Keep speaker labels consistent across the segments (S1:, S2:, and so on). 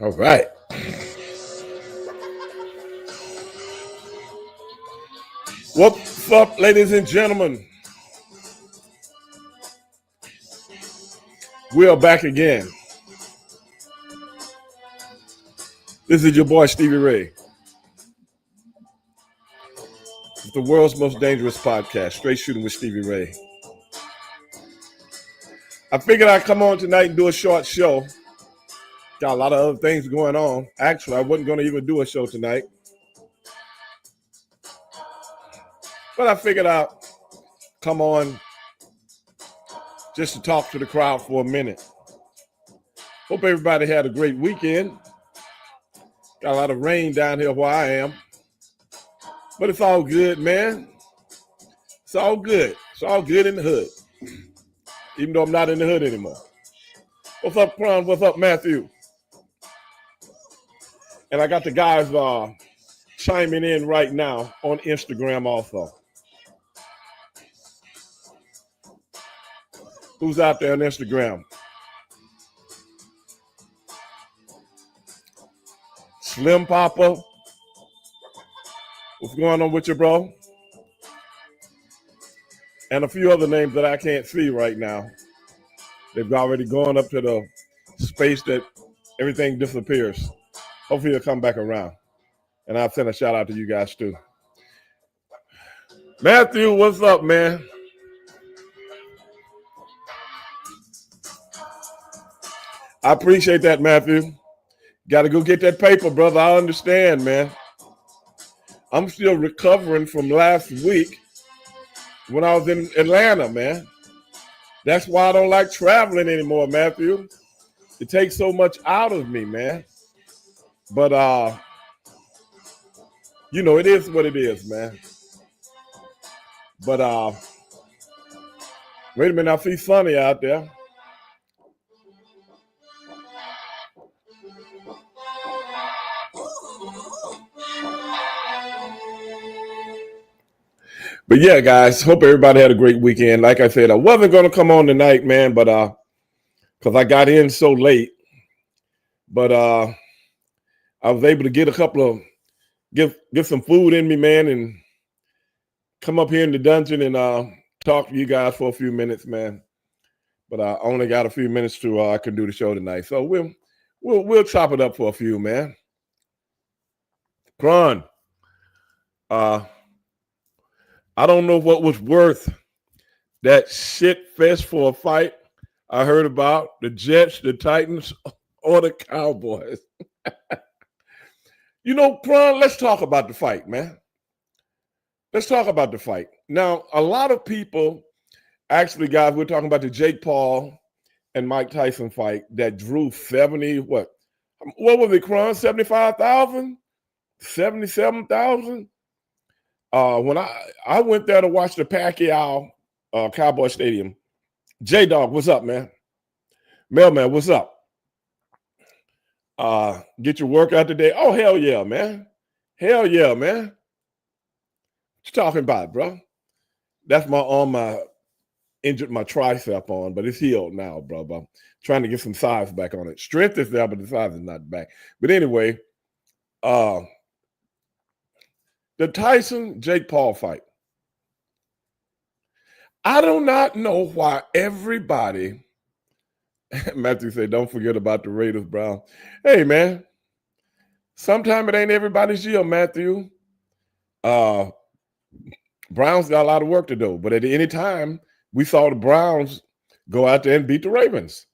S1: All right. What's up, ladies and gentlemen? We are back again. This is your boy, Stevie Ray. It's the world's most dangerous podcast, Straight Shooting with Stevie Ray. I figured I'd come on tonight and do a short show. Got a lot of other things going on. Actually, I wasn't going to even do a show tonight. But I figured I'd come on just to talk to the crowd for a minute. Hope everybody had a great weekend. Got a lot of rain down here where I am. But it's all good, man. It's all good. It's all good in the hood. Even though I'm not in the hood anymore. What's up, Crown? What's up, Matthew? And I got the guys chiming in right now on Instagram also. Who's out there on Instagram? Slim Papa. What's going on with you, bro? And a few other names that I can't see right now. They've already gone up to the space that everything disappears. Hopefully they'll come back around. And I'll send a shout out to you guys too. Matthew, what's up, man? I appreciate that, Matthew. Got to go get that paper, brother. I understand, man. I'm still recovering from last week when I was in Atlanta, man. That's why I don't like traveling anymore, Matthew. It takes so much out of me, man. But, it is what it is, man. But, wait a minute. I see Sonny out there. But yeah, guys, hope everybody had a great weekend. Like I said, I wasn't going to come on tonight, man, but because I got in so late. But I was able to get a couple of get some food in me, man, and come up here in the dungeon and talk to you guys for a few minutes, man. But I only got a few minutes to I can do the show tonight, so we'll chop it up for a few, man. Kron, I don't know what was worth that shit fest for a fight I heard about, the Jets, the Titans, or the Cowboys. Kron, let's talk about the fight, man. Let's talk about the fight. Now, a lot of people, actually, guys, we're talking about the Jake Paul and Mike Tyson fight that drew 70, what was it, Kron? 75,000? 77,000? When I went there to watch the Pacquiao Cowboy Stadium, J-Dog, what's up, man? Mailman, what's up? Get your workout today? Oh, hell yeah, man. Hell yeah, man. What you talking about, bro? That's my arm I injured my tricep on, but it's healed now, bro. I'm trying to get some size back on it. Strength is there, but the size is not back. But anyway, the Tyson-Jake Paul fight. I do not know why everybody, Matthew said, don't forget about the Raiders, Brown. Hey, man, sometimes it ain't everybody's year, Matthew. Browns got a lot of work to do, but at any time, we saw the Browns go out there and beat the Ravens.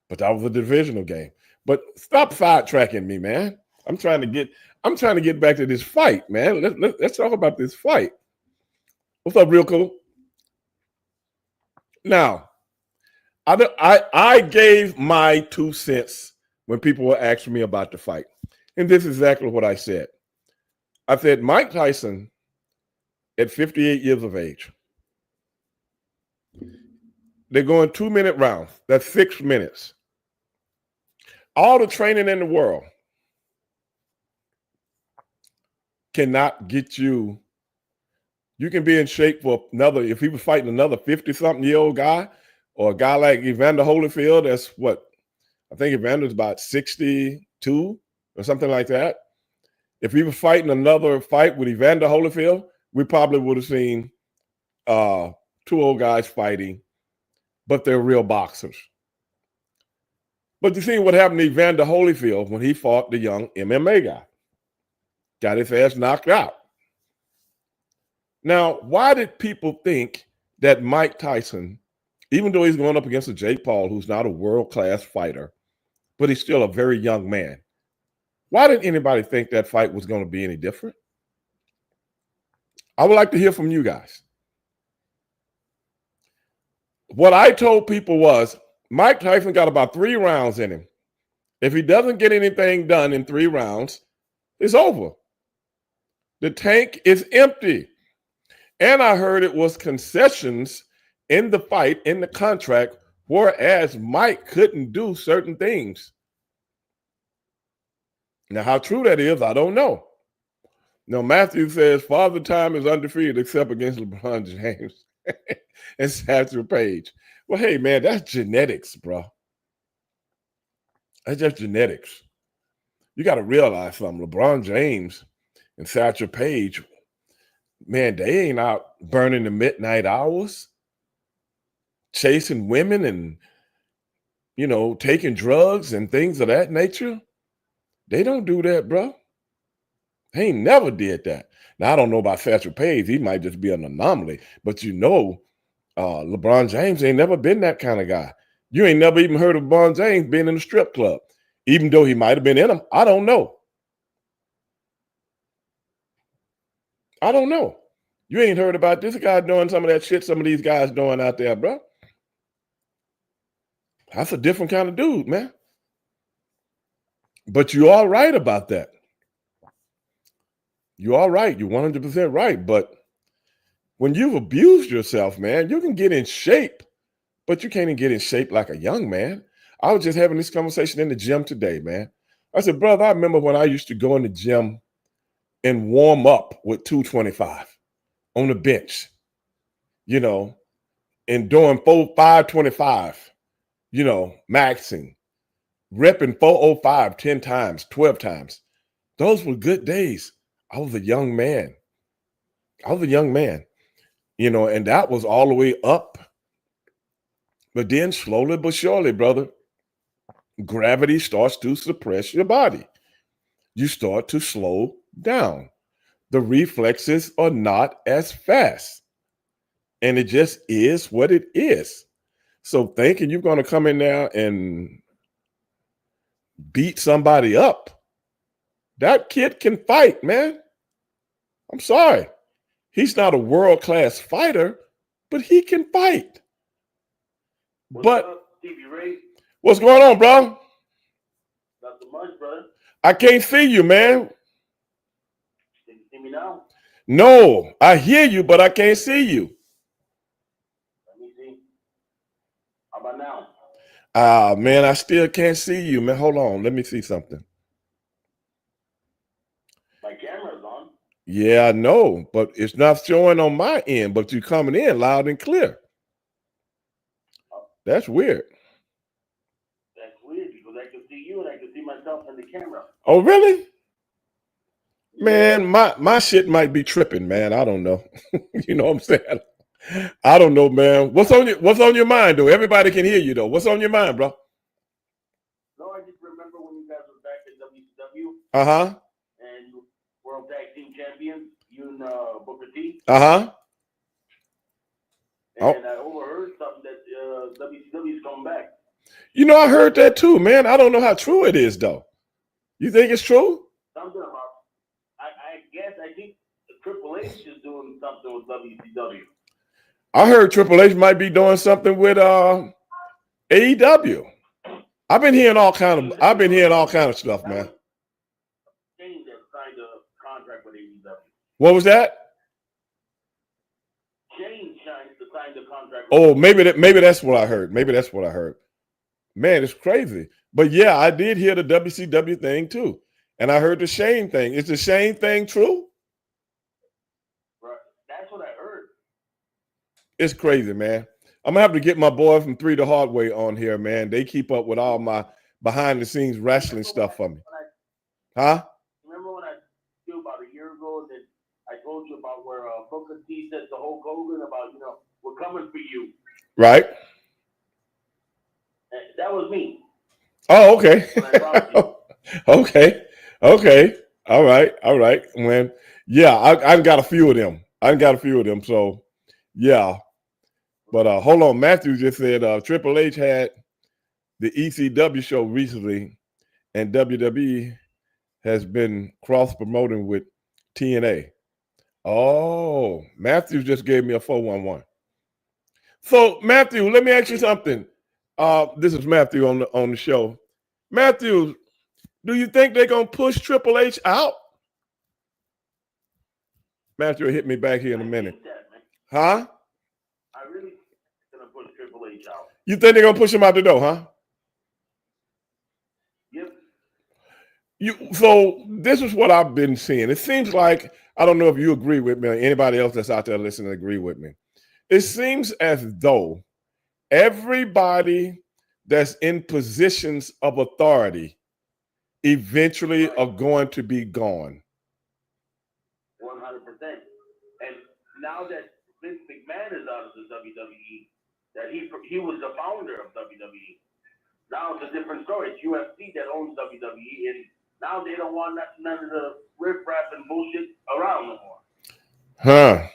S1: But that was a divisional game. But stop sidetracking me, man. I'm trying to get back to this fight, man. Let's talk about this fight. What's up, Real Cool? Now, I gave my 2 cents when people were asking me about the fight. And this is exactly what I said. I said, Mike Tyson, at 58 years of age, they're going 2-minute rounds. That's 6 minutes. All the training in the world cannot get you. You can be in shape for if he was fighting another 50-something-year-old guy, or a guy like Evander Holyfield, that's what, I think Evander's about 62 2 or something like that. If he was fighting another fight with Evander Holyfield, we probably would have seen 2 old guys fighting, but they're real boxers. But you see what happened to Evander Holyfield when he fought the young MMA guy. Got his ass knocked out. Now, why did people think that Mike Tyson, even though he's going up against a Jake Paul, who's not a world-class fighter, but he's still a very young man, why didn't anybody think that fight was going to be any different? I would like to hear from you guys. What I told people was Mike Tyson got about 3 rounds in him. If he doesn't get anything done in 3 rounds, it's over. The tank is empty. And I heard it was concessions in the fight, in the contract, whereas Mike couldn't do certain things. Now, how true that is, I don't know. Now, Matthew says, Father Time is undefeated except against LeBron James and Satchel Paige. Well, hey, man, that's genetics, bro. That's just genetics. You got to realize something. LeBron James and Satchel Paige, man, they ain't out burning the midnight hours, chasing women and, taking drugs and things of that nature. They don't do that, bro. They ain't never did that. Now, I don't know about Satchel Paige. He might just be an anomaly. But LeBron James ain't never been that kind of guy. You ain't never even heard of LeBron James being in a strip club, even though he might have been in them. I don't know. You ain't heard about this guy doing some of that shit some of these guys doing out there, bro. That's a different kind of dude, man. But you're all right about that. You're all right. You're 100% right. But when you've abused yourself, man, you can get in shape, but you can't even get in shape like a young man. I was just having this conversation in the gym today, man. I said, brother, I remember when I used to go in the gym and warm up with 225 on the bench, and doing 525, maxing, repping 405 10 times, 12 times. Those were good days. I was a young man. And that was all the way up. But then slowly but surely, brother, gravity starts to suppress your body. You start to slow down. The reflexes are not as fast. And it just is what it is. So thinking you're going to come in there and beat somebody up, that kid can fight, man. I'm sorry. He's not a world-class fighter, but he can fight.
S2: What's up, Stevie Ray?
S1: What's going on, bro?
S2: Not so much, brother.
S1: I can't see you, man.
S2: Can you see me now?
S1: No, I hear you, but I can't see you.
S2: Let me see. How about now?
S1: Man, I still can't see you, man. Hold on. Let me see something.
S2: My camera's on.
S1: Yeah, I know, but it's not showing on my end, but you're coming in loud and clear. That's weird.
S2: That's weird because I can see you and I can see myself in the camera.
S1: Oh, really? Man, my shit might be tripping, man. I don't know. You know what I'm saying? I don't know, man. What's on your mind, though? Everybody can hear you, though. What's on your mind, bro?
S2: No, I just remember when you guys were back at WCW.
S1: Uh-huh.
S2: And you World Tag Team Champions, you and Booker T.
S1: Uh-huh.
S2: And I overheard something that WCW is coming back.
S1: I heard that too, man. I don't know how true it is, though. You think it's true?
S2: Something about, I think Triple H is doing something with WCW.
S1: I heard Triple H might be doing something with AEW. I've been hearing all kind of stuff, man.
S2: Shane that signed a contract with AEW.
S1: What was that?
S2: Shane signed the contract.
S1: Oh, maybe that's what I heard. Man, it's crazy. But yeah, I did hear the WCW thing too. And I heard the Shane thing. Is the Shane thing true?
S2: Right. That's what I heard.
S1: It's crazy, man. I'm going to have to get my boy from 3 the Hard Way on here, man. They keep up with all my behind-the-scenes wrestling stuff for me.
S2: When I
S1: Huh?
S2: Remember when I told you about a year ago that I told you about where Booker T said to Hulk Hogan about, we're coming for you.
S1: Right.
S2: That was me
S1: Oh, okay.
S2: when I promised you.
S1: Okay. Okay. All right. All right. When yeah, I got a few of them. I got a few of them. So yeah. But hold on. Matthew just said Triple H had the ECW show recently, and WWE has been cross promoting with TNA. Oh, Matthew just gave me a 411. So Matthew, let me ask you something. This is Matthew on the show. Matthew, do you think they're gonna push Triple H out? Matthew will hit me back here in a minute.
S2: That, man.
S1: Huh?
S2: I really think they're gonna push Triple H out.
S1: You think they're gonna push him out the door, huh?
S2: Yep.
S1: So this is what I've been seeing. It seems like, I don't know if you agree with me or anybody else that's out there listening agree with me. It seems as though everybody that's in positions of authority eventually are going to be gone.
S2: 100%. And now that Vince McMahon is out of the WWE, that he was the founder of WWE. Now it's a different story. It's UFC that owns WWE, and now they don't want none of the riffraff and bullshit around no more.
S1: Huh.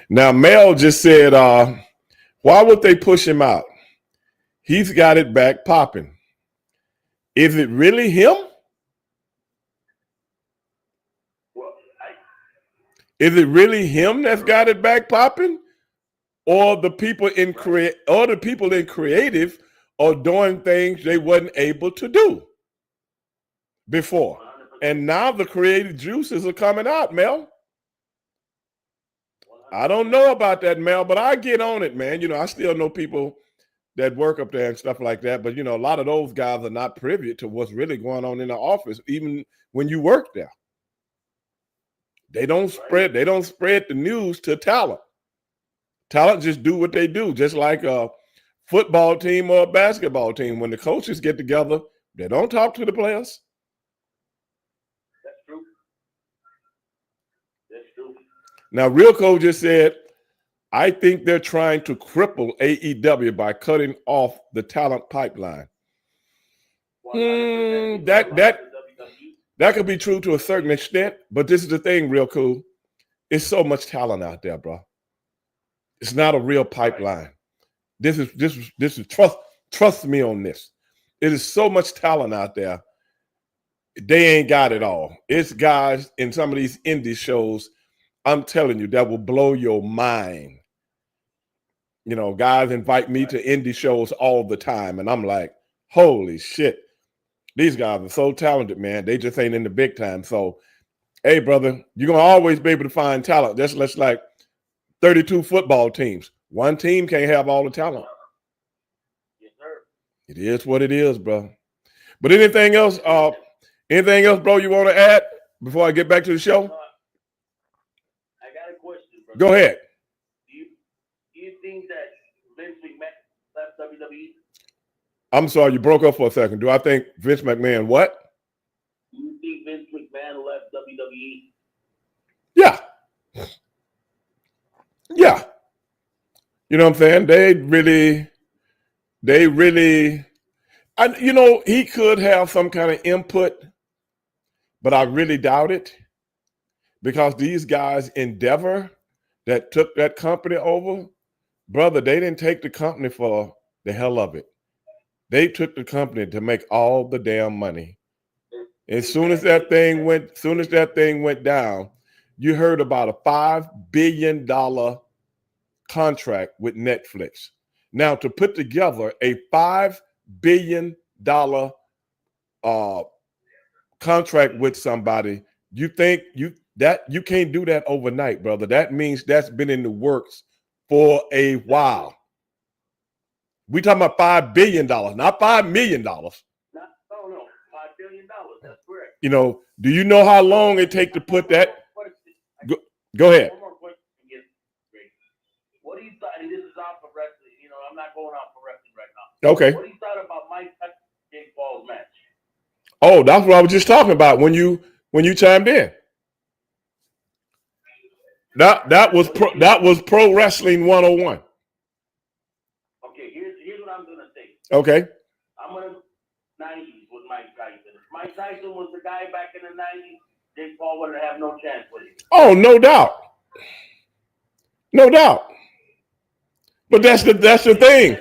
S1: Now Mel just said, why would they push him out? He's got it back popping. Is it really him?
S2: Well,
S1: Is it really him that's got it back popping, or the people in creative are doing things they wasn't able to do before,
S2: 100%.
S1: and now the creative juices are coming out, Mel.
S2: 100%.
S1: I don't know about that, Mel, but I get on it, man. I still know people that work up there and stuff like that, but a lot of those guys are not privy to what's really going on in the office, even when you work there. They don't spread the news to talent. Talent just do what they do, just like a football team or a basketball team. When the coaches get together, they don't talk to the players.
S2: That's true. That's true.
S1: Now, Real Code just said, I think they're trying to cripple AEW by cutting off the talent pipeline. That could be true to a certain extent, but this is the thing, Real Cool. It's so much talent out there, bro. It's not a real pipeline. This is trust me on this. It is so much talent out there. They ain't got it all. It's guys in some of these indie shows, I'm telling you, that will blow your mind. Guys invite me to indie shows all the time, and I'm like, holy shit. These guys are so talented, man. They just ain't in the big time. So, hey, brother, you're going to always be able to find talent. That's like 32 football teams. One team can't have all the talent.
S2: Yes, sir.
S1: It is what it is, bro. But anything else, bro, you want to add before I get back to the show?
S2: I got a question, bro.
S1: Go ahead.
S2: Do you think that Vince McMahon left WWE?
S1: I'm sorry, you broke up for a second. Do I think Vince McMahon what?
S2: Do you think Vince McMahon left WWE?
S1: Yeah. Yeah. You know what I'm saying? They really, and he could have some kind of input, but I really doubt it, because these guys, Endeavor, that took that company over, brother, they didn't take the company for the hell of it. They took the company to make all the damn money. As soon as that thing went down, you heard about a $5 billion contract with Netflix. Now, to put together a $5 billion contract with somebody, you think you can't do that overnight, brother. That means that's been in the works for a while. We talking about $5 billion, not $5 million.
S2: No, $5 billion. That's correct.
S1: Do you know how long it take to put that? Go ahead.
S2: One more question. What do you thought? And this is off of wrestling. I'm not going off for wrestling right now.
S1: Okay.
S2: What do you thought about Mike Tyson and Jake Paul's match?
S1: Oh, that's what I was just talking about when you chimed in. That was pro wrestling 101.
S2: Okay, here's what I'm gonna say.
S1: Okay.
S2: I'm gonna 90s with Mike Tyson. If Mike Tyson was the guy back in the 90s, Jake Paul would have no chance with him.
S1: Oh, no doubt. No doubt. But that's the thing.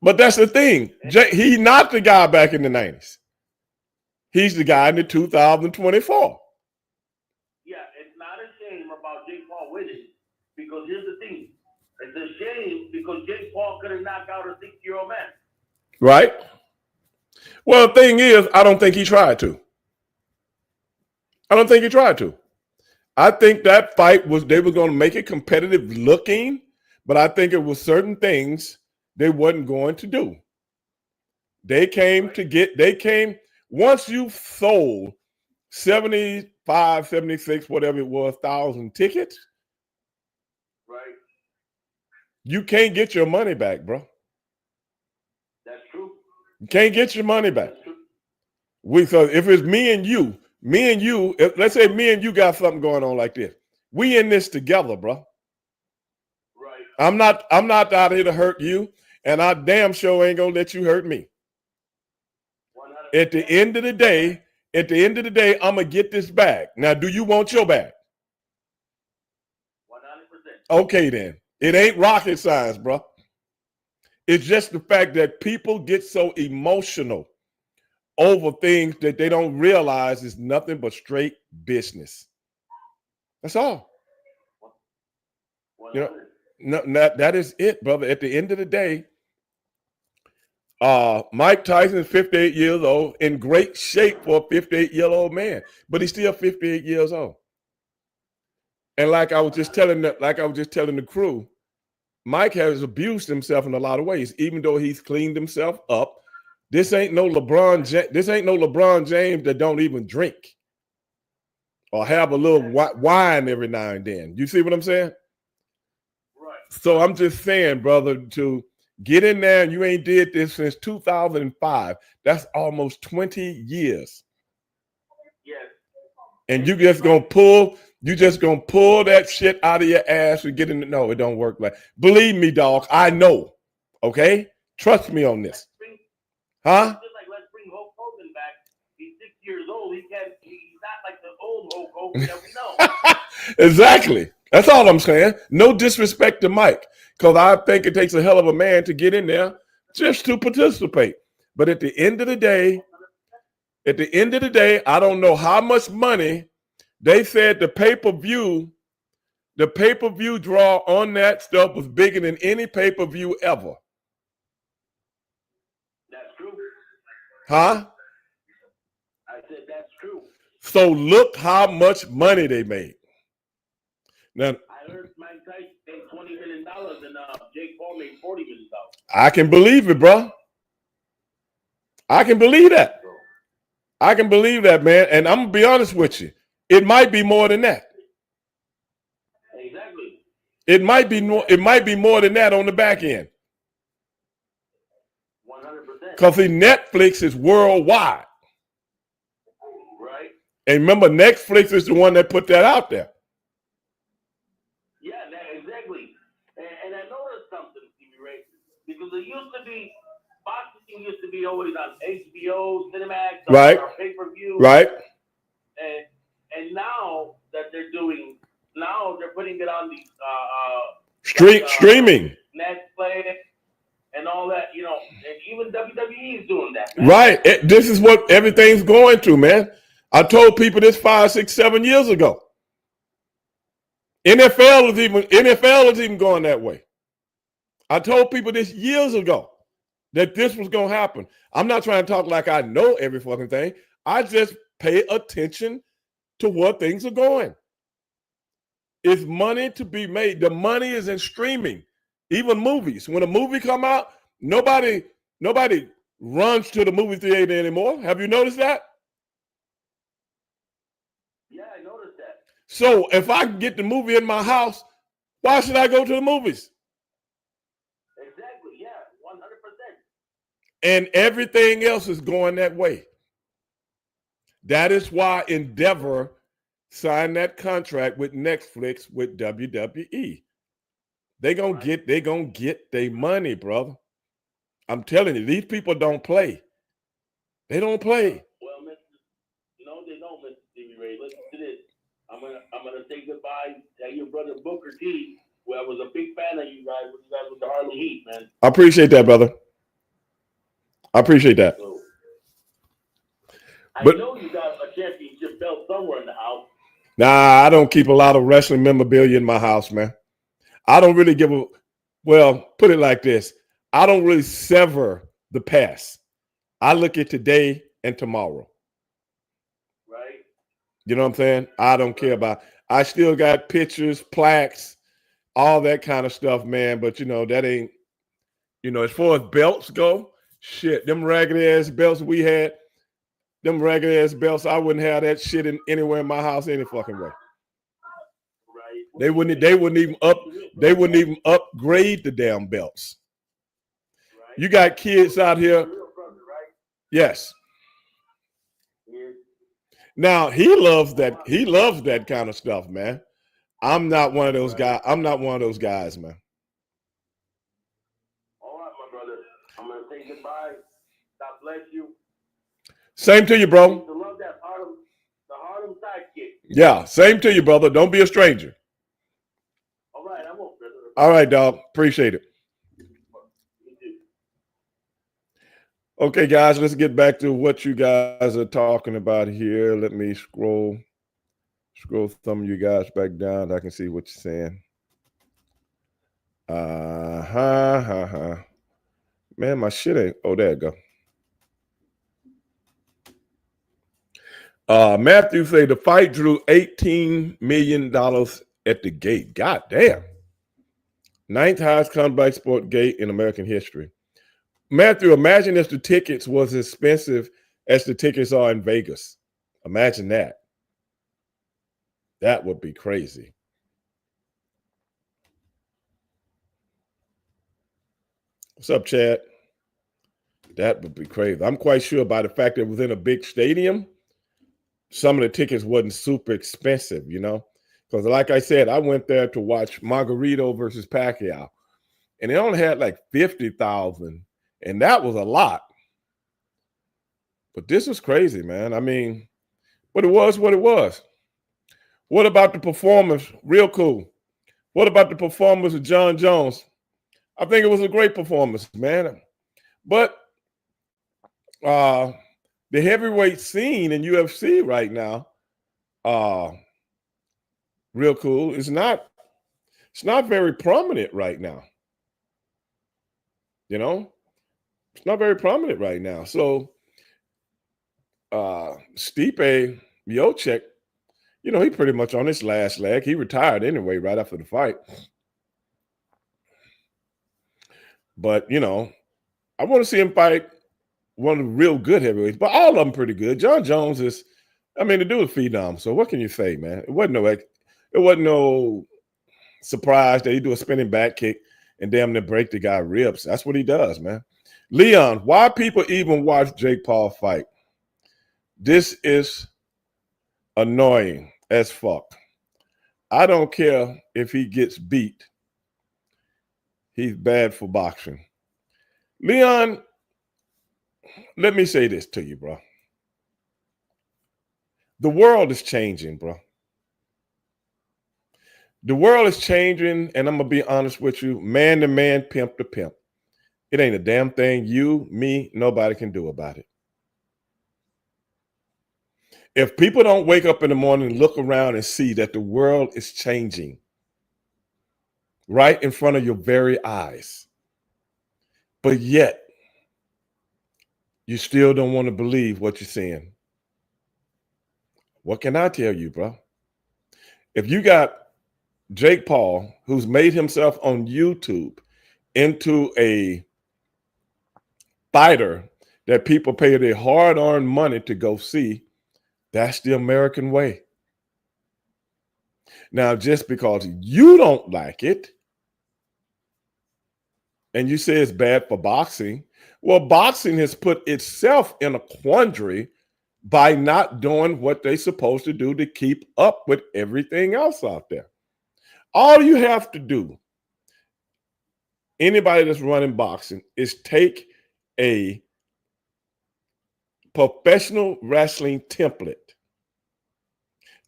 S1: But that's the thing. He's not the guy back in the 90s. He's the guy in the 2024.
S2: Yeah, it's not a shame about Jake Paul winning, because here's the thing. It's a shame because Jake Paul could have knocked out a 60-year-old man.
S1: Right? Well, the thing is, I don't think he tried to. I think that fight they were going to make it competitive looking, but I think it was certain things they wasn't going to do. They came once you sold 75, 76, whatever it was, 1,000 tickets.
S2: Right.
S1: You can't get your money back, bro.
S2: That's true.
S1: You can't get your money back. So if it's me and you, let's say me and you got something going on like this. We in this together, bro.
S2: Right.
S1: I'm not out here to hurt you, and I damn sure ain't gonna let you hurt me. 100%. At the end of the day, I'm gonna get this bag. Now, do you want your bag?
S2: 100%.
S1: Okay, then. It ain't rocket science, bro. It's just the fact that people get so emotional over things that they don't realize is nothing but straight business. That's all.
S2: 100%.
S1: You know, that is it, brother. At the end of the day, Mike Tyson is 58 years old, in great shape for a 58-year-old man, but he's still 58 years old. And like I was just telling the crew, Mike has abused himself in a lot of ways, even though he's cleaned himself up. This ain't no LeBron James that don't even drink or have a little wine every now and then. You see what I'm saying?
S2: Right.
S1: So I'm just saying, brother, to get in there, and you ain't did this since 2005. That's almost 20 years.
S2: Yes.
S1: And you just gonna pull that shit out of your ass and get in. No, it don't work like. Believe me, dog. I know. Okay, trust me on this. Huh?
S2: Just like let's bring Hulk Hogan back. He's 6 years old. He's not like the old Hulk Hogan that we know.
S1: Exactly. That's all I'm saying. No disrespect to Mike, because I think it takes a hell of a man to get in there just to participate. But at the end of the day, I don't know how much money they said the pay-per-view draw on that stuff was bigger than any pay-per-view ever.
S2: That's true.
S1: Huh?
S2: I said that's true.
S1: So look how much money they made. Now,
S2: I heard Mike Tyson made $20 million and Jake Paul made $40 million.
S1: I can believe it, bro. I can believe that. I can believe that, man. And I'm gonna be honest with you. It might be more than that.
S2: Exactly.
S1: It might be more than that on the back end.
S2: 100%.
S1: Because Netflix is worldwide.
S2: Right.
S1: And remember, Netflix is the one that put that out there.
S2: Yeah, exactly. And I noticed something, Stevie Ray, because it used to be, boxing used to be always on HBO, Cinemax,
S1: right,
S2: or pay-per-view.
S1: Right.
S2: And now that they're putting it on these
S1: streaming.
S2: Netflix and all that, and even WWE is doing that.
S1: Man. Right. This is what everything's going to, man. I told people this 5, 6, 7 years ago. NFL is even going that way. I told people this years ago that this was going to happen. I'm not trying to talk like I know every fucking thing. I just pay attention to where things are going. It's money to be made. The money is in streaming, even movies. When a movie come out, nobody runs to the movie theater anymore. Have you noticed that?
S2: Yeah, I noticed that.
S1: So if I can get the movie in my house, why should I go to the movies?
S2: Exactly, yeah, 100%.
S1: And everything else is going that way. That is why Endeavor signed that contract with Netflix with WWE. They gonna get their money, brother. I'm telling you, these people don't play. They don't play.
S2: Well, no, they don't, Mr. Stevie Ray. Listen to this. I'm gonna say goodbye. Tell your brother Booker T, who I was a big fan of you guys when you guys with the Harlem Heat, man.
S1: I appreciate that, brother. I appreciate that.
S2: So, I
S1: but
S2: know you got a championship belt somewhere in the house.
S1: Nah, I don't keep a lot of wrestling memorabilia in my house, man. I don't really give a, well, put it like this. I don't really sever the past. I look at today and tomorrow.
S2: Right.
S1: You know what I'm saying? I don't care about, I still got pictures, plaques, all that kind of stuff, man. But, that ain't, as far as belts go, shit, them raggedy ass belts we had, them raggedy ass belts, I wouldn't have that shit anywhere in my house any fucking way.
S2: Right.
S1: They wouldn't even upgrade the damn belts. Right. You got kids out here. Yes. Now he loves that. He loves that kind of stuff, man. I'm not one of those guys. I'm not one of those guys, man.
S2: All right, my brother. I'm gonna say goodbye. God bless you.
S1: Same to you, bro.
S2: I love that the Harlem sidekick.
S1: Yeah, same to you, brother. Don't be a stranger.
S2: All right, I won't, brother.
S1: All right, dog. Appreciate it. Okay, guys, let's get back to what you guys are talking about here. Let me scroll some of you guys back down. I can see what you're saying. Man, my shit ain't. Oh, there you go. Matthew say the fight drew $18 million at the gate. God damn. 9th highest comeback sport gate in American history. Matthew, imagine if the tickets was as expensive as the tickets are in Vegas. Imagine that. That would be crazy. What's up, Chad? That would be crazy. I'm quite sure by the fact that it was in a big stadium, some of the tickets wasn't super expensive, Because like I said, I went there to watch Margarito versus Pacquiao, and they only had like 50,000, and that was a lot. But this was crazy, man. I mean, but it was what it was. What about the performance? Real cool. What about the performance of John Jones? I think it was a great performance, man. But the heavyweight scene in UFC right now, real cool. It's not very prominent right now. It's not very prominent right now. So Stipe Miocic, he pretty much on his last leg. He retired anyway right after the fight. But, I want to see him fight one of the real good heavyweights, but all of them pretty good. John Jones is, the dude is phenom. So what can you say, man? It wasn't no surprise that he do a spinning back kick and damn near break the guy ribs. That's what he does, man. Leon, why people even watch Jake Paul fight? This is annoying as fuck. I don't care if he gets beat. He's bad for boxing. Leon, let me say this to you, bro. The world is changing, bro. The world is changing, and I'm going to be honest with you, man to man, pimp to pimp. It ain't a damn thing you, me, nobody can do about it. If people don't wake up in the morning and look around and see that the world is changing right in front of your very eyes, but yet you still don't want to believe what you're seeing, what can I tell you, bro? If you got Jake Paul, who's made himself on YouTube into a fighter that people pay their hard-earned money to go see, that's the American way. Now, just because you don't like it and you say it's bad for boxing, well, boxing has put itself in a quandary by not doing what they're supposed to do to keep up with everything else out there. All you have to do, anybody that's running boxing, is take a professional wrestling template,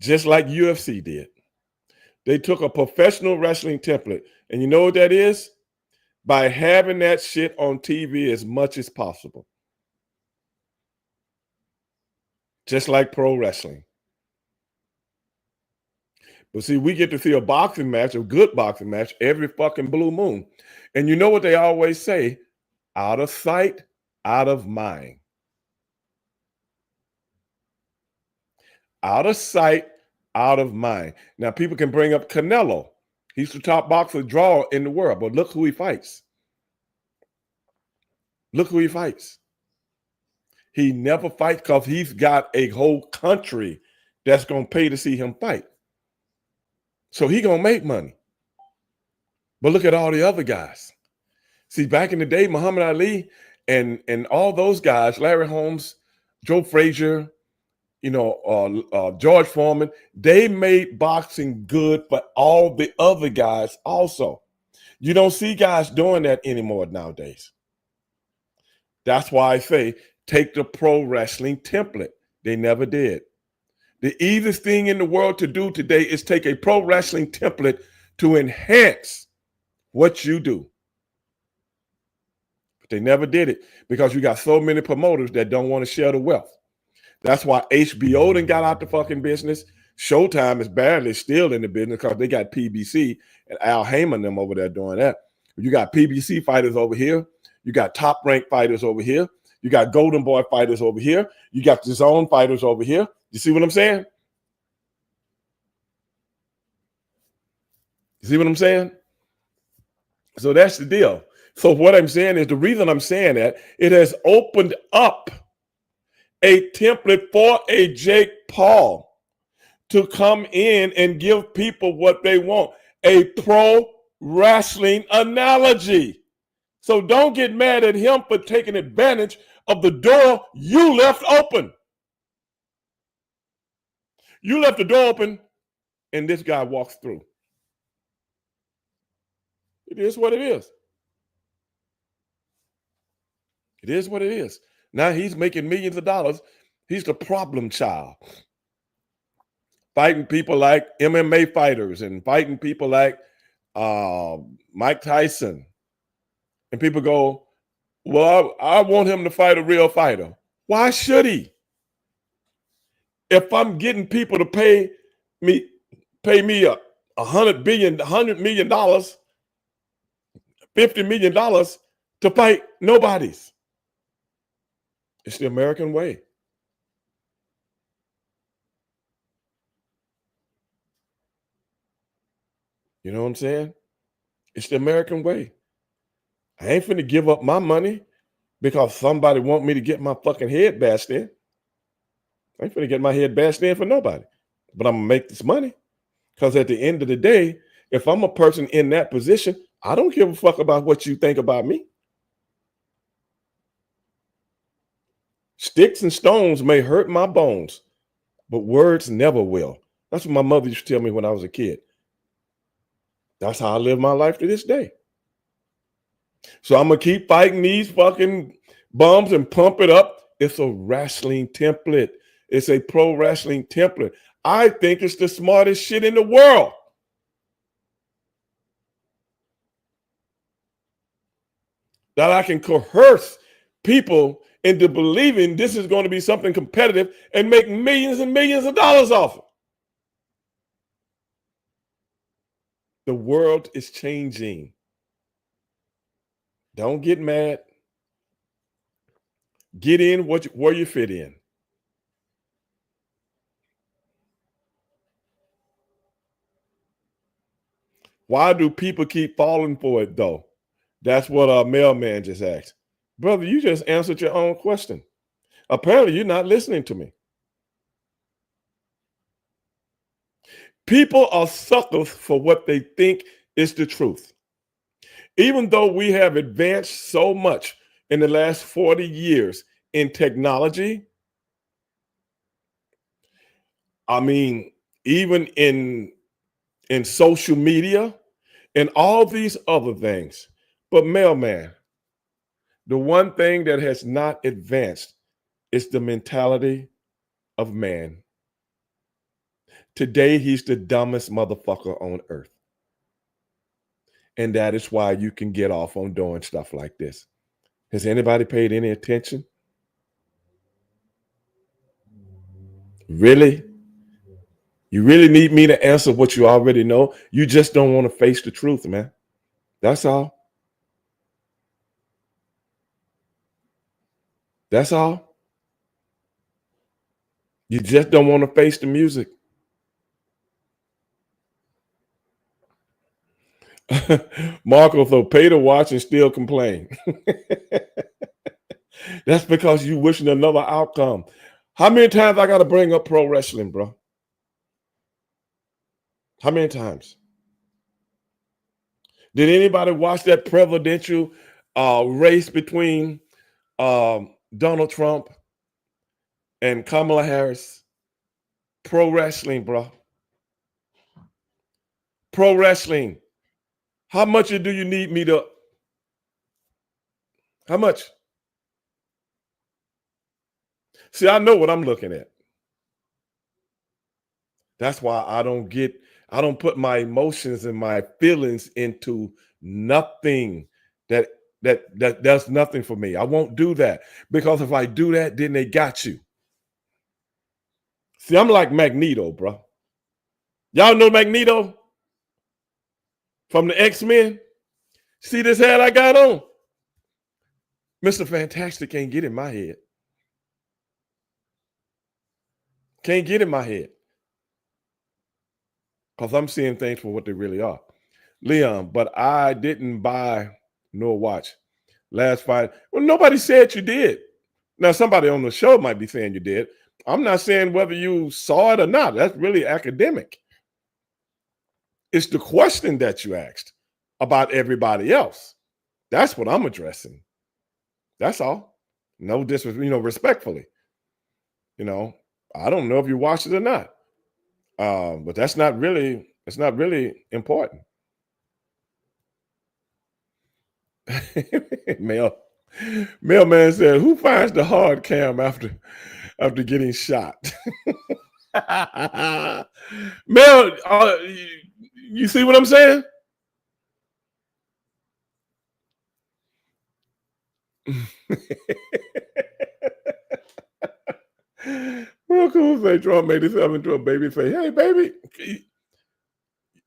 S1: just like UFC did. They took a professional wrestling template, and you know what that is? By having that shit on TV as much as possible. Just like pro wrestling. But see, we get to see a boxing match, a good boxing match, every fucking blue moon. And you know what they always say? Out of sight, out of mind. Out of sight, out of mind. Now, people can bring up Canelo. He's the top boxer draw in the world, but look who he fights. Look who he fights. He never fights because he's got a whole country that's going to pay to see him fight. So he going to make money. But look at all the other guys. See, back in the day, Muhammad Ali and all those guys, Larry Holmes, Joe Frazier, George Foreman, they made boxing good for all the other guys also. You don't see guys doing that anymore nowadays. That's why I say take the pro wrestling template. They never did. The easiest thing in the world to do today is take a pro wrestling template to enhance what you do. But they never did it because you got so many promoters that don't want to share the wealth. That's why HBO done got out the fucking business. Showtime is barely still in the business because they got PBC and Al Heyman them over there doing that. You got PBC fighters over here. You got top ranked fighters over here. You got Golden Boy fighters over here. You got the Zone fighters over here. You see what I'm saying? You see what I'm saying? So that's the deal. So what I'm saying is the reason I'm saying that, it has opened up a template for a Jake Paul to come in and give people what they want, a pro wrestling analogy. So don't get mad at him for taking advantage of the door you left open. You left the door open and this guy walks through. It is what it is. It is what it is. Now he's making millions of dollars. He's the problem child. Fighting people like MMA fighters and fighting people like Mike Tyson. And people go, well, I want him to fight a real fighter. Why should he? If I'm getting people to pay me $100 million, $50 million to fight nobodies. It's the American way. You know what I'm saying? It's the American way. I ain't finna give up my money because somebody want me to get my fucking head bashed in. I ain't finna get my head bashed in for nobody. But I'm gonna make this money. Because at the end of the day, if I'm a person in that position, I don't give a fuck about what you think about me. Sticks and stones may hurt my bones, but words never will. That's what my mother used to tell me when I was a kid. That's how I live my life to this day. So I'm going to keep fighting these fucking bums and pump it up. It's a wrestling template. It's a pro wrestling template. I think it's the smartest shit in the world. That I can coerce people into believing this is going to be something competitive and make millions and millions of dollars off it. The world is changing. Don't get mad. Get in where you fit in. Why do people keep falling for it, though? That's what our mailman just asked. Brother, you just answered your own question. Apparently, you're not listening to me. People are suckers for what they think is the truth. Even though we have advanced so much in the last 40 years in technology, I mean, even in social media and all these other things. But mailman, the one thing that has not advanced is the mentality of man. Today, he's the dumbest motherfucker on earth. And that is why you can get off on doing stuff like this. Has anybody paid any attention? Really? You really need me to answer what you already know? You just don't want to face the truth, man. That's all. That's all. You just don't want to face the music. Marco, so pay to watch and still complain. That's because you wishing another outcome. How many times I got to bring up pro wrestling, bro? How many times? Did anybody watch that presidential race between Donald Trump and Kamala Harris? Pro wrestling, bro. Pro wrestling. How much do you need me to? How much? See, I know what I'm looking at. That's why I don't put my emotions and my feelings into nothing that does nothing for me. I won't do that because if I do that, then they got you. See, I'm like Magneto, bro. Y'all know Magneto from the X-Men? See this hat I got on? Mr. Fantastic can't get in my head. Can't get in my head. Because I'm seeing things for what they really are. Leon, but I didn't buy nor watch last fight. Well, nobody said you did. Now, somebody on the show might be saying you did. I'm not saying whether you saw it or not. That's really academic. It's the question that you asked about everybody else. That's what I'm addressing. That's all. No disrespect, respectfully. I don't know if you watched it or not. But it's not really important. Mailman said, "Who finds the hard cam after getting shot?" Mel, you see what I'm saying? Real cool. Say Trump made himself into a baby. Say, "Hey, baby,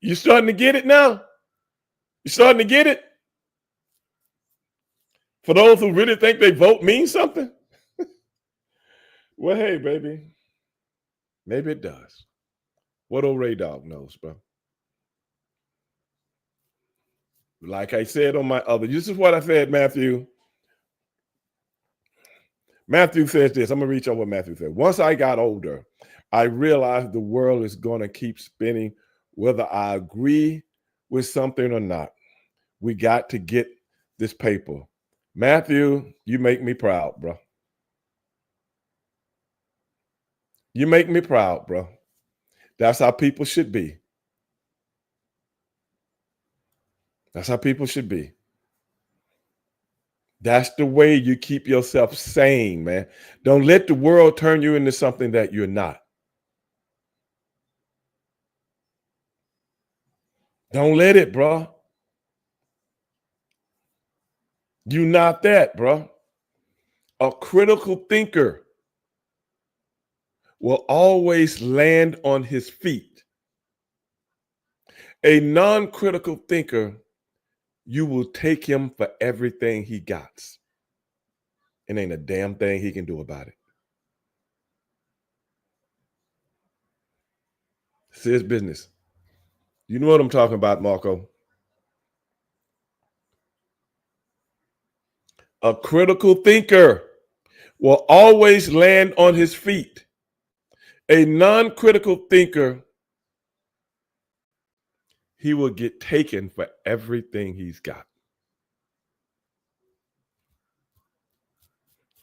S1: you starting to get it now? You starting to get it?" For those who really think they vote means something, well, hey, baby, maybe it does. What old Ray Dog knows, bro. Like I said on my other, this is what I said, Matthew. Matthew says this. I'm going to reach over what Matthew said. Once I got older, I realized the world is going to keep spinning whether I agree with something or not. We got to get this paper. Matthew, you make me proud, bro. You make me proud, bro. That's how people should be. That's how people should be. That's the way you keep yourself sane, man. Don't let the world turn you into something that you're not. Don't let it, bro. You're not that, bro. A critical thinker will always land on his feet. A non-critical thinker, you will take him for everything he got. And ain't a damn thing he can do about it. It's his business. You know what I'm talking about, Marco. A critical thinker will always land on his feet. A non-critical thinker, he will get taken for everything he's got.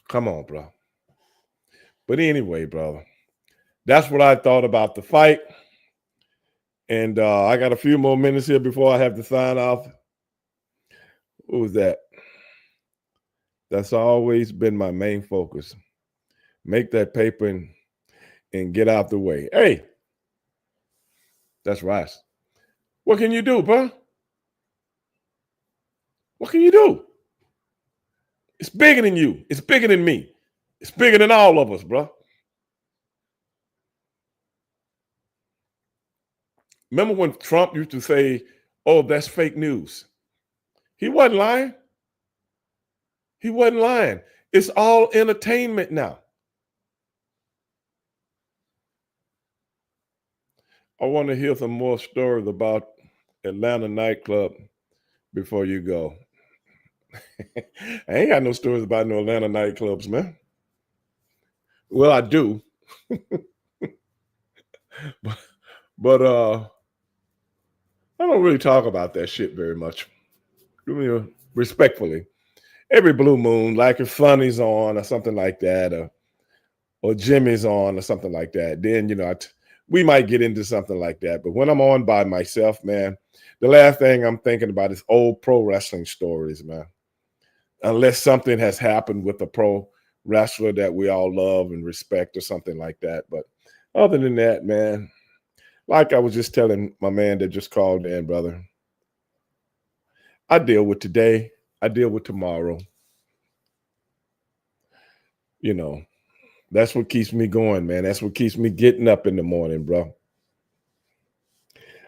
S1: Come on, bro. But anyway, brother, that's what I thought about the fight. And I got a few more minutes here before I have to sign off. What was that? That's always been my main focus. Make that paper and get out the way. Hey, that's right. What can you do, bro? What can you do? It's bigger than you. It's bigger than me. It's bigger than all of us, bro. Remember when Trump used to say, oh, that's fake news? He wasn't lying. He wasn't lying. It's all entertainment now. I want to hear some more stories about Atlanta nightclub before you go. I ain't got no stories about no Atlanta nightclubs, man. Well, I do. but I don't really talk about that shit very much. Respectfully. Every blue moon, like if Funny's on or something like that, or Jimmy's on or something like that, then we might get into something like that. But when I'm on by myself, man, the last thing I'm thinking about is old pro wrestling stories, man. Unless something has happened with a pro wrestler that we all love and respect or something like that. But other than that, man, like I was just telling my man that just called in, brother, I deal with today. I deal with tomorrow. That's what keeps me going, man. That's what keeps me getting up in the morning, bro.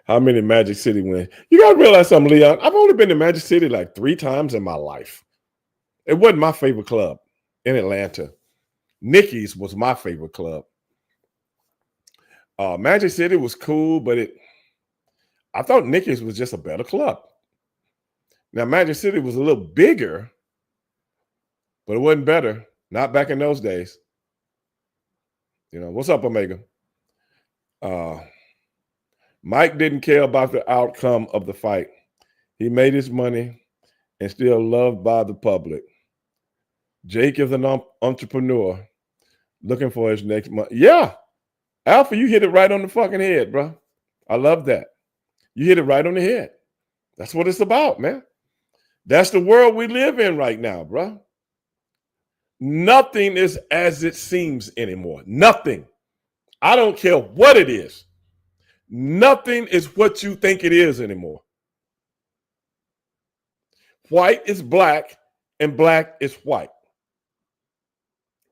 S1: How many Magic City wins? You got to realize something, Leon. I've only been to Magic City like 3 times in my life. It wasn't my favorite club in Atlanta. Nicky's was my favorite club. Magic City was cool, but I thought Nicky's was just a better club. Now, Magic City was a little bigger, but it wasn't better. Not back in those days. What's up, Omega? Mike didn't care about the outcome of the fight. He made his money and still loved by the public. Jake is an entrepreneur looking for his next money. Yeah. Alpha, you hit it right on the fucking head, bro. I love that. You hit it right on the head. That's what it's about, man. That's the world we live in right now, bro. Nothing is as it seems anymore. Nothing. I don't care what it is. Nothing is what you think it is anymore. White is black and black is white.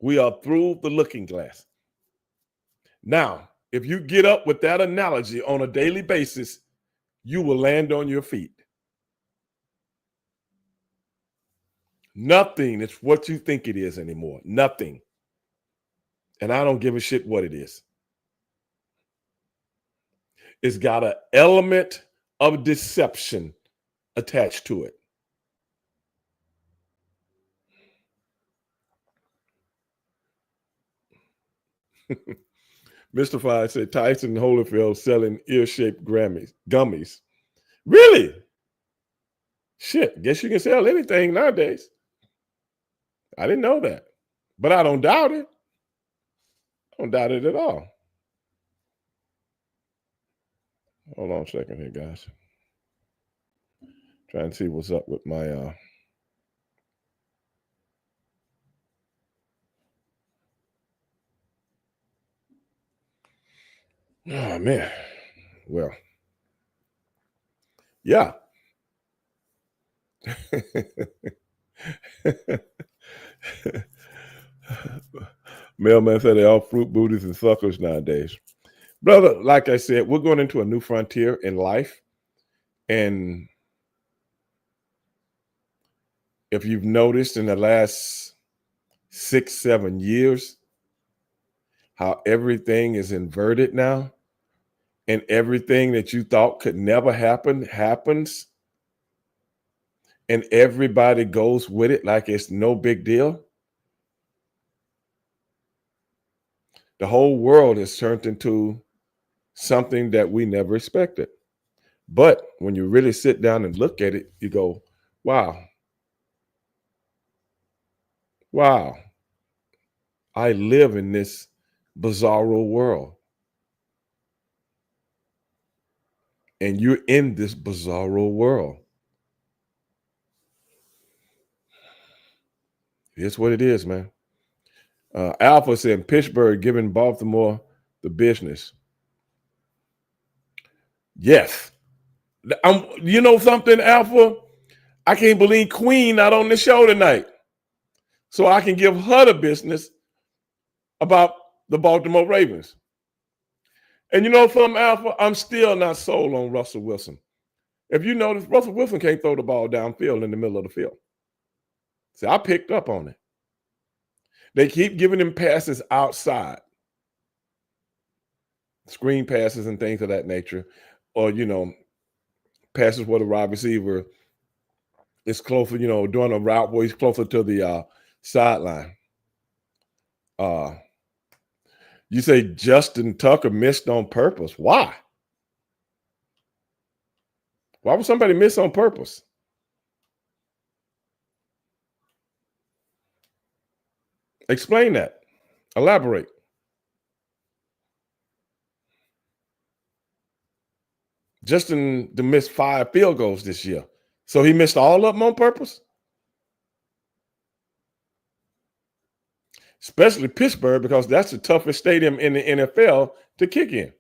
S1: We are through the looking glass. Now, if you get up with that analogy on a daily basis, you will land on your feet. Nothing is what you think it is anymore. Nothing. And I don't give a shit what it is. It's got an element of deception attached to it. Mr. Fine said Tyson Holyfield selling ear-shaped gummies. Really? Shit, guess you can sell anything nowadays. I didn't know that. But I don't doubt it. I don't doubt it at all. Hold on a second here, guys. Trying to see what's up with my oh man. Well. Yeah. Mailman said they're all fruit booties and suckers nowadays. Brother, like I said, we're going into a new frontier in life. And if you've noticed in the last 6-7 years, how everything is inverted now, and everything that you thought could never happen happens, and everybody goes with it like it's no big deal. The whole world has turned into something that we never expected. But when you really sit down and look at it, you go, wow. Wow. I live in this bizarro world. and you're in this bizarro world. It's what it is, man. Alpha said Pittsburgh giving Baltimore the business. Yes. You know something, Alpha? I can't believe Queen not on the show tonight. So I can give her the business about the Baltimore Ravens. And you know something, Alpha? I'm still not sold on Russell Wilson. If you notice, Russell Wilson can't throw the ball downfield in the middle of the field. See, I picked up on it. They keep giving him passes outside, screen passes and things of that nature, or, passes where the wide receiver is closer, doing a route where he's closer to the sideline. You say Justin Tucker missed on purpose. Why? Why would somebody miss on purpose? Explain that. Elaborate. Justin missed 5 field goals this year. So he missed all of them on purpose? Especially Pittsburgh, because that's the toughest stadium in the NFL to kick in.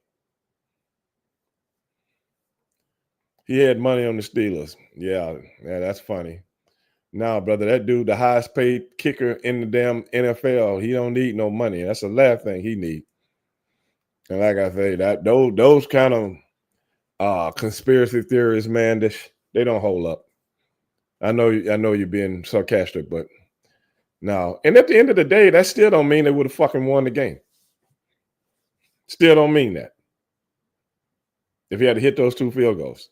S1: He had money on the Steelers. Yeah, that's funny. Nah, brother, that dude, the highest paid kicker in the damn NFL, he don't need no money. That's the last thing he need. And like I say, that those kind of conspiracy theories, man, they don't hold up. I know you're being sarcastic, but no. And at the end of the day, that still don't mean they would have fucking won the game. Still don't mean that. If he had to hit those 2 field goals.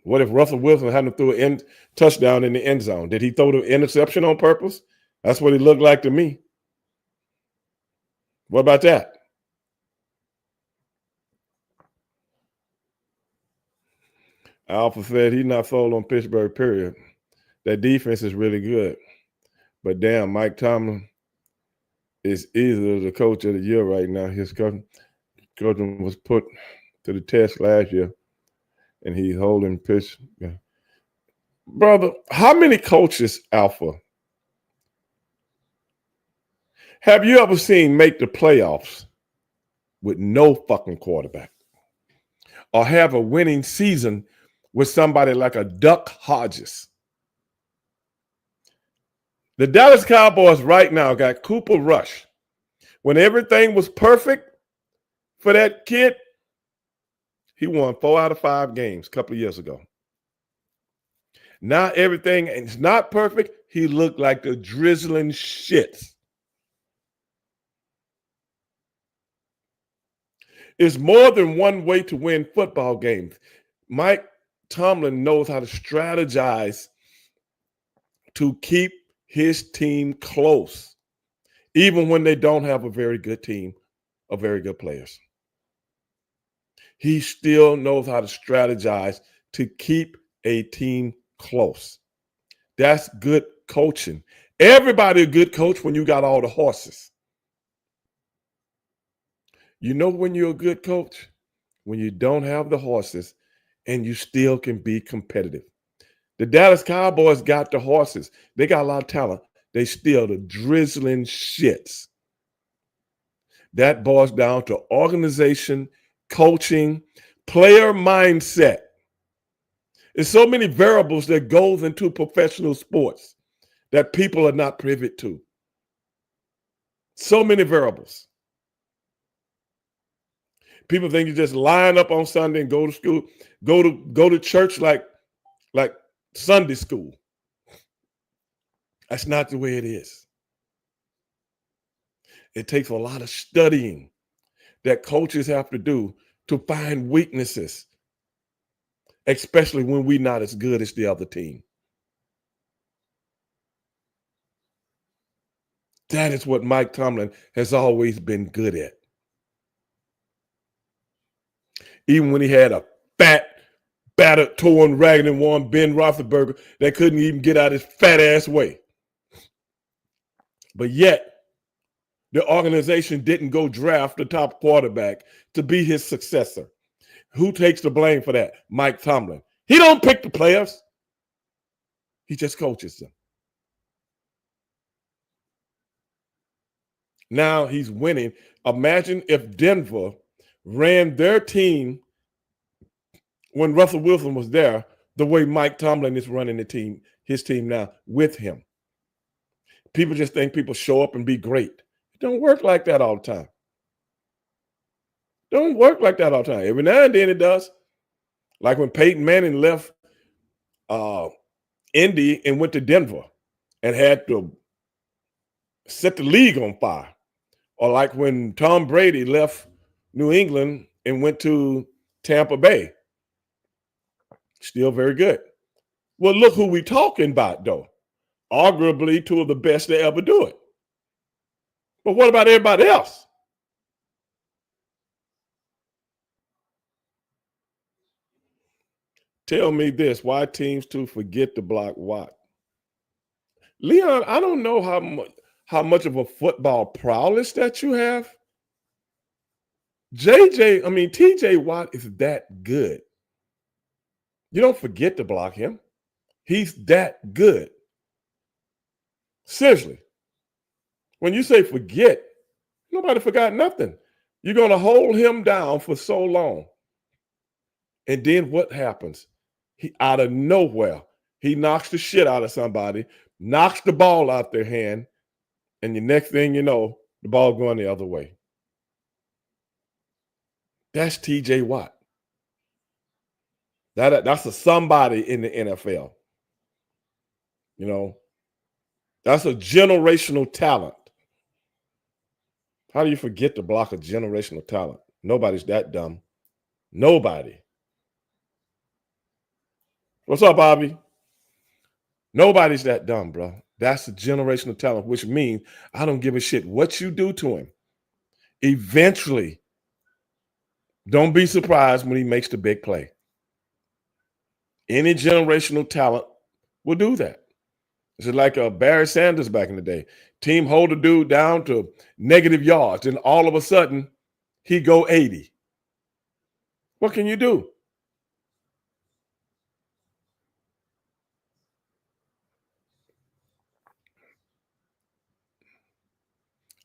S1: What if Russell Wilson hadn't threw an touchdown in the end zone? Did he throw the interception on purpose? That's what he looked like to me. What about that? Alpha said he's not sold on Pittsburgh, period. That defense is really good. But damn, Mike Tomlin is easily the coach of the year right now. His coaching was put to the test last year, and he's holding pitch. Yeah. Brother, how many coaches, Alpha, have you ever seen make the playoffs with no fucking quarterback? Or have a winning season with somebody like a Duck Hodges? The Dallas Cowboys right now got Cooper Rush. When everything was perfect for that kid, he won 4 out of 5 games a couple of years ago. Now everything is not perfect. He looked like the drizzling shits. It's more than one way to win football games. Mike Tomlin knows how to strategize to keep his team close, even when they don't have a very good team of very good players. He still knows how to strategize to keep a team close. That's good coaching. Everybody a good coach when you got all the horses. You know when you're a good coach? When you don't have the horses and you still can be competitive. The Dallas Cowboys got the horses. They got a lot of talent. They still the drizzling shits. That boils down to organization, coaching, player mindset. There's so many variables that goes into professional sports that people are not privy to. So many variables. People think you just line up on Sunday and go to school, go to church like Sunday school. That's not the way it is. It takes a lot of studying that coaches have to do to find weaknesses, especially when we're not as good as the other team. That is what Mike Tomlin has always been good at. Even when he had a fat, battered, torn, ragged and worn Ben Roethlisberger that couldn't even get out his fat ass way. But yet, the organization didn't go draft the top quarterback to be his successor. Who takes the blame for that? Mike Tomlin. He don't pick the players. He just coaches them. Now he's winning. Imagine if Denver ran their team when Russell Wilson was there the way Mike Tomlin is running his team now with him. People just think people show up and be great. It don't work like that all the time. Don't work like that all the time. Every now and then it does. Like when Peyton Manning left Indy and went to Denver and had to set the league on fire. Or like when Tom Brady left New England and went to Tampa Bay. Still very good. Well, look who we talking about, though. Arguably two of the best to ever do it. But what about everybody else? Tell me this, why teams to forget to block what? Leon, I don't know how much of a football prowess that you have. TJ Watt is that good. You don't forget to block him. He's that good. Seriously. When you say forget, nobody forgot nothing. You're going to hold him down for so long. And then what happens? He out of nowhere, he knocks the shit out of somebody, knocks the ball out their hand, and the next thing you know, the ball going the other way. That's TJ Watt. That's a somebody in the NFL. You know, that's a generational talent. How do you forget to block a generational talent? Nobody's that dumb. Nobody. What's up, Bobby? Nobody's that dumb, bro. That's a generational talent, which means I don't give a shit what you do to him. Eventually, don't be surprised when he makes the big play. Any generational talent will do that. It's like Barry Sanders back in the day. Team hold a dude down to negative yards, and all of a sudden, he go 80. What can you do?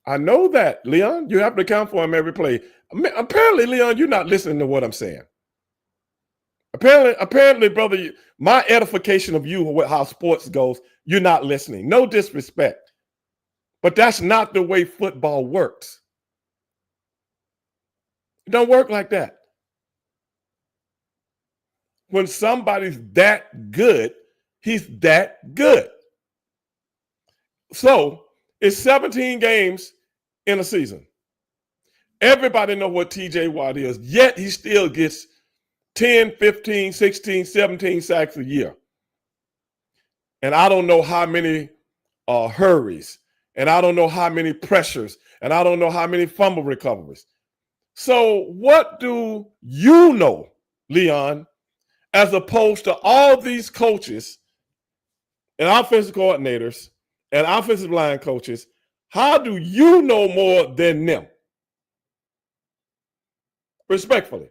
S1: I know that, Leon. You have to account for him every play. Apparently, Leon, you're not listening to what I'm saying. Apparently, brother, my edification of you, how sports goes, you're not listening. No disrespect. But that's not the way football works. It don't work like that. When somebody's that good, he's that good. So it's 17 games in a season. Everybody know what TJ Watt is, yet he still gets 10, 15, 16, 17 sacks a year. And I don't know how many hurries, and I don't know how many pressures, and I don't know how many fumble recoveries. So what do you know, Leon, as opposed to all these coaches and offensive coordinators and offensive line coaches? How do you know more than them? Respectfully.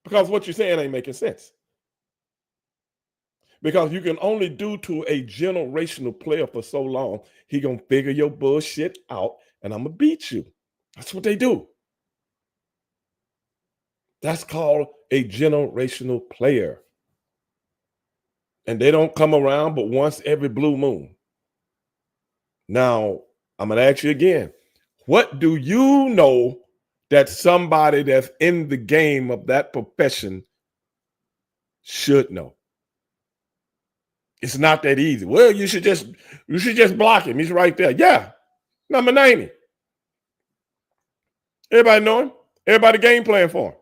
S1: Because what you're saying ain't making sense. Because you can only do to a generational player for so long, he gonna figure your bullshit out and I'm gonna beat you. That's what they do. That's called a generational player. And they don't come around but once every blue moon. Now, I'm gonna ask you again, what do you know that somebody that's in the game of that profession should know? It's not that easy. Well, you should just block him. He's right there. Yeah, number 90. Everybody know him. Everybody game plan for him.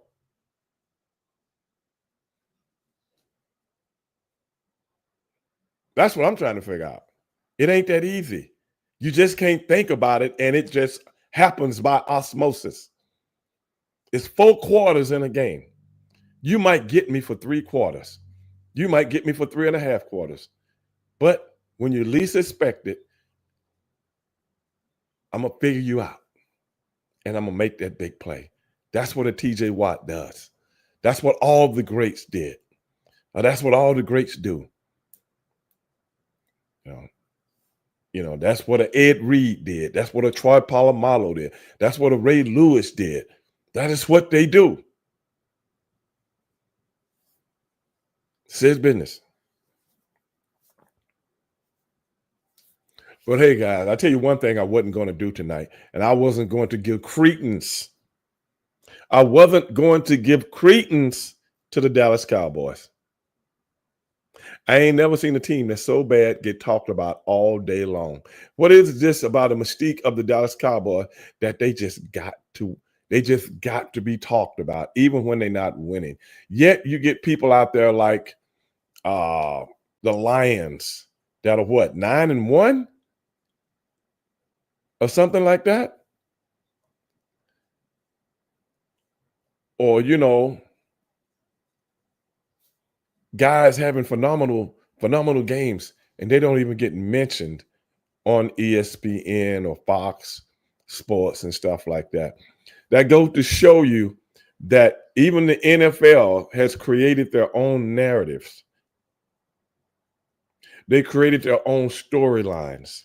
S1: That's what I'm trying to figure out. It ain't that easy. You just can't think about it, and it just happens by osmosis. It's 4 quarters in a game. You might get me for 3 quarters. You might get me for 3.5 quarters. But when you least expect it, I'm going to figure you out. And I'm going to make that big play. That's what a TJ Watt does. That's what all the greats did. That's what all the greats do. That's what a Ed Reed did. That's what a Troy Polamalu did. That's what a Ray Lewis did. That is what they do. It's his business. But hey, guys, I'll tell you one thing I wasn't going to do tonight, and I wasn't going to give credence. I wasn't going to give credence to the Dallas Cowboys. I ain't never seen a team that's so bad get talked about all day long. What is this about the mystique of the Dallas Cowboys that they just got to be talked about, even when they're not winning? Yet you get people out there like the Lions that are what, 9-1? Or something like that? Or, guys having phenomenal games, and they don't even get mentioned on ESPN or Fox Sports and stuff like that. That goes to show you that even the NFL has created their own narratives. They created their own storylines.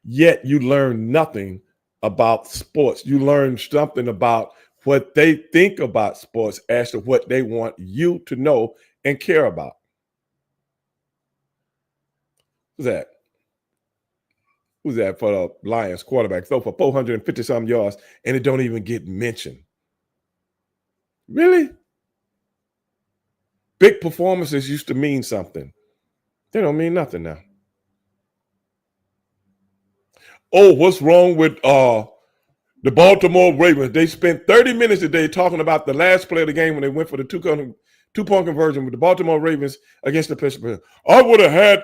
S1: Yet you learn nothing about sports. You learn something about what they think about sports as to what they want you to know and care about. Who's that? Who's that for the Lions quarterback? So for 450-some yards, and it don't even get mentioned. Really? Big performances used to mean something. They don't mean nothing now. Oh, what's wrong with the Baltimore Ravens? They spent 30 minutes a day talking about the last play of the game when they went for the two-point conversion with the Baltimore Ravens against the Pittsburgh. I would have had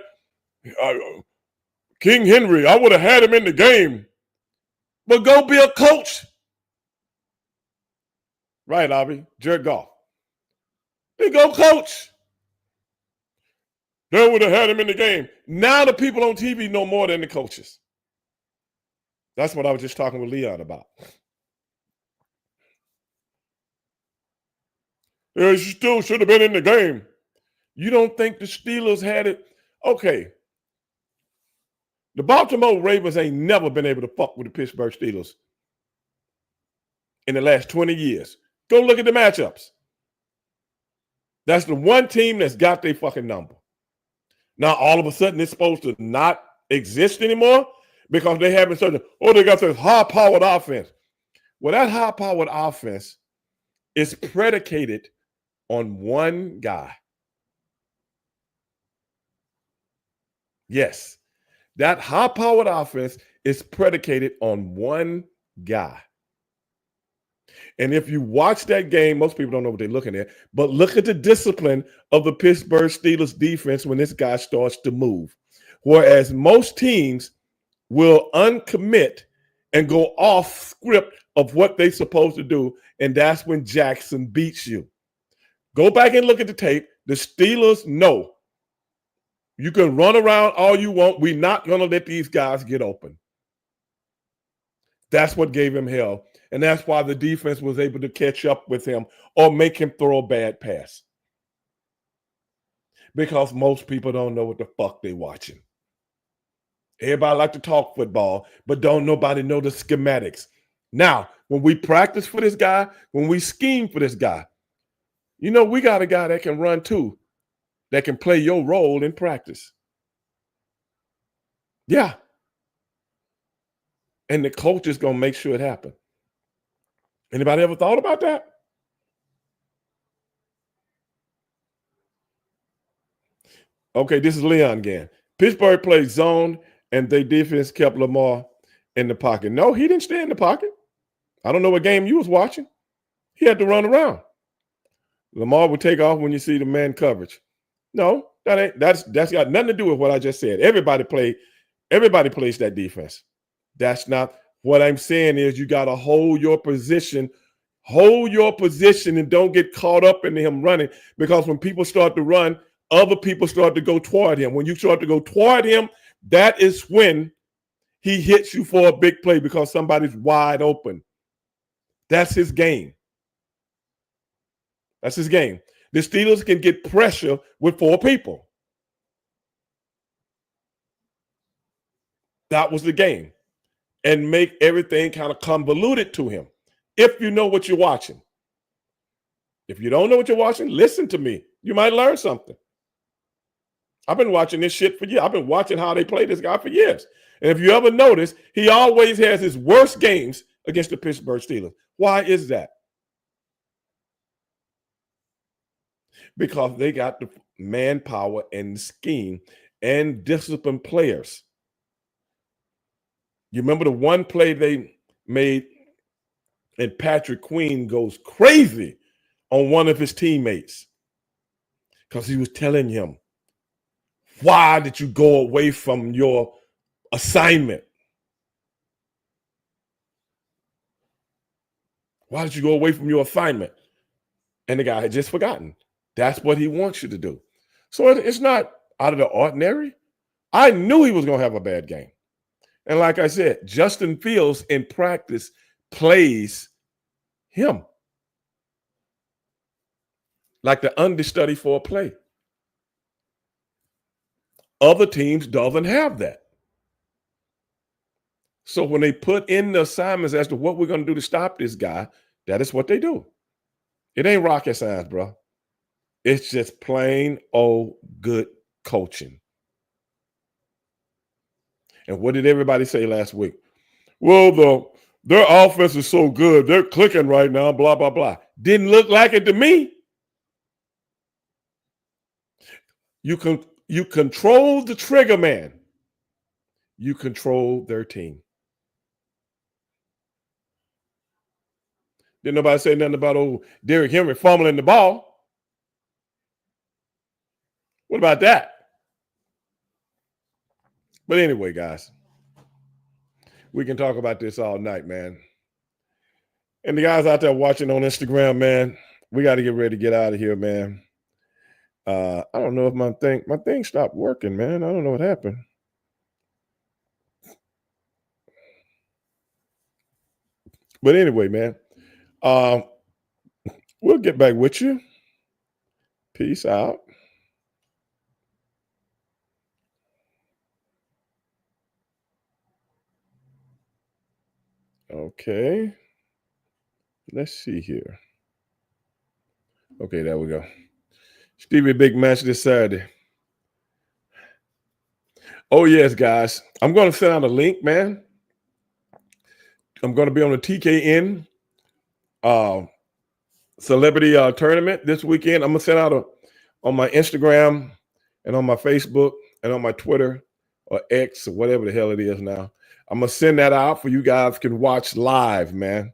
S1: King Henry. I would have had him in the game. But go be a coach. Right, Avi? Jared Goff. Then go coach. They would have had him in the game. Now the people on TV know more than the coaches. That's what I was just talking with Leon about. Yeah, you still should have been in the game. You don't think the Steelers had it? Okay. The Baltimore Ravens ain't never been able to fuck with the Pittsburgh Steelers in the last 20 years. Go look at the matchups. That's the one team that's got their fucking number. Now, all of a sudden, it's supposed to not exist anymore because they haven't certain, they got this high-powered offense. Well, that high-powered offense is predicated on one guy. Yes, that high-powered offense is predicated on one guy. And if you watch that game, most people don't know what they're looking at, but look at the discipline of the Pittsburgh Steelers defense when this guy starts to move. Whereas most teams will uncommit and go off script of what they're supposed to do, and that's when Jackson beats you. Go back and look at the tape. The Steelers know you can run around all you want. We're not going to let these guys get open. That's what gave him hell. And that's why the defense was able to catch up with him or make him throw a bad pass. Because most people don't know what the fuck they're watching. Everybody like to talk football, but don't nobody know the schematics. Now, when we practice for this guy, when we scheme for this guy, we got a guy that can run too, that can play your role in practice. Yeah. And the coach is going to make sure it happens. Anybody ever thought about that? Okay, this is Leon again. Pittsburgh played zone, and their defense kept Lamar in the pocket. No, he didn't stay in the pocket. I don't know what game you was watching. He had to run around. Lamar would take off when you see the man coverage. No, that's got nothing to do with what I just said. Everybody plays that defense. That's not what I'm saying. Is you got to hold your position and don't get caught up in him running, because when people start to run, other people start to go toward him. When you start to go toward him, that is when he hits you for a big play because somebody's wide open. That's his game. That's his game. The Steelers can get pressure with 4 people. That was the game. And make everything kind of convoluted to him. If you know what you're watching. If you don't know what you're watching, listen to me. You might learn something. I've been watching this shit for years. I've been watching how they play this guy for years. And if you ever notice, he always has his worst games against the Pittsburgh Steelers. Why is that? Because they got the manpower and scheme and disciplined players. You remember the one play they made and Patrick Queen goes crazy on one of his teammates because he was telling him, why did you go away from your assignment? Why did you go away from your assignment? And the guy had just forgotten. That's what he wants you to do. So it's not out of the ordinary. I knew he was going to have a bad game. And like I said, Justin Fields in practice plays him like the understudy for a play. Other teams doesn't have that. So when they put in the assignments as to what we're going to do to stop this guy, that is what they do. It ain't rocket science, bro. It's just plain old good coaching. And what did everybody say last week? Well, their offense is so good. They're clicking right now, blah, blah, blah. Didn't look like it to me. You control the trigger man. You control their team. Didn't nobody say nothing about old Derrick Henry fumbling the ball. What about that? But anyway, guys, we can talk about this all night, man. And the guys out there watching on Instagram, man, we got to get ready to get out of here, man. I don't know if my thing stopped working, man. I don't know what happened. But anyway, man, we'll get back with you. Peace out. Okay. Let's see here. Okay, there we go. Stevie, big match this Saturday. Oh, yes, guys. I'm going to send out a link, man. I'm going to be on the TKN celebrity tournament this weekend. I'm going to send out on my Instagram and on my Facebook and on my Twitter or X or whatever the hell it is now. I'm going to send that out for you guys can watch live, man.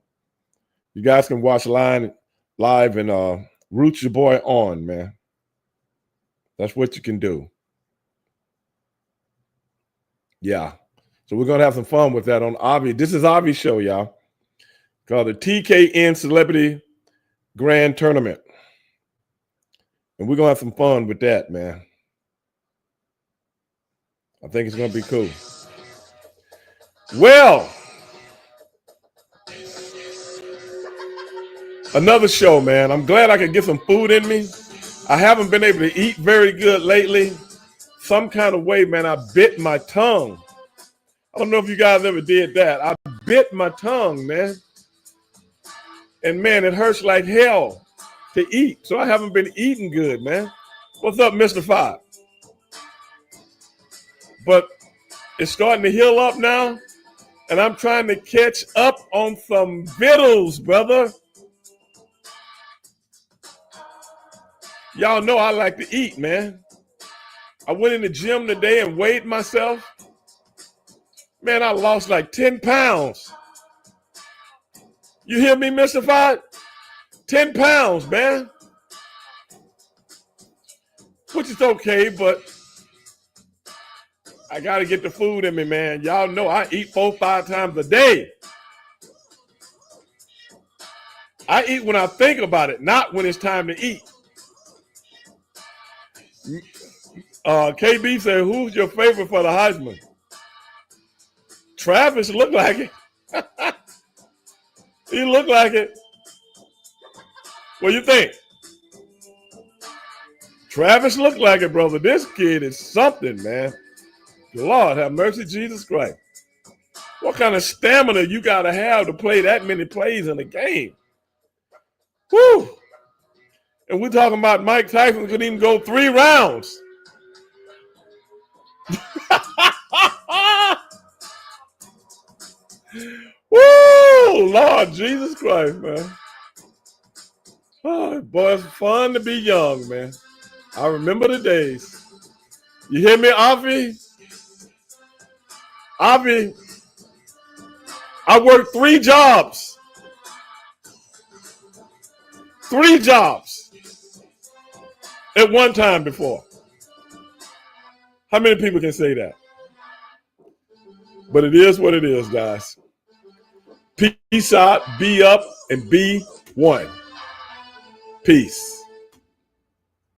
S1: You guys can watch live and root your boy on, man. That's what you can do. Yeah. So we're going to have some fun with that on Avi. This is Avi's show, y'all. Called the TKN Celebrity Grand Tournament. And we're going to have some fun with that, man. I think it's going to be cool. Well, another show, man. I'm glad I could get some food in me. I haven't been able to eat very good lately. Some kind of way, man, I bit my tongue. I don't know if you guys ever did that. I bit my tongue, man. And, man, it hurts like hell to eat. So I haven't been eating good, man. What's up, Mr. Five? But it's starting to heal up now. And I'm trying to catch up on some vittles, brother. Y'all know I like to eat, man. I went in the gym today and weighed myself. Man, I lost like 10 pounds. You hear me, Mr. Five? 10 pounds, man. Which is okay, but I got to get the food in me, man. Y'all know I eat 4-5 times a day. I eat when I think about it, not when it's time to eat. KB said, who's your favorite for the Heisman? Travis looked like it. He looked like it. What do you think? Travis looked like it, brother. This kid is something, man. Lord have mercy, Jesus Christ. What kind of stamina you got to have to play that many plays in a game? Whew. And we're talking about Mike Tyson could even go 3 rounds. Woo! Lord Jesus Christ, man. Oh, boy, it's fun to be young, man. I remember the days. You hear me, Avi? Avi, I worked 3 jobs. 3 jobs at one time before. How many people can say that? But it is what it is, guys. Peace out, be up, and be one. Peace.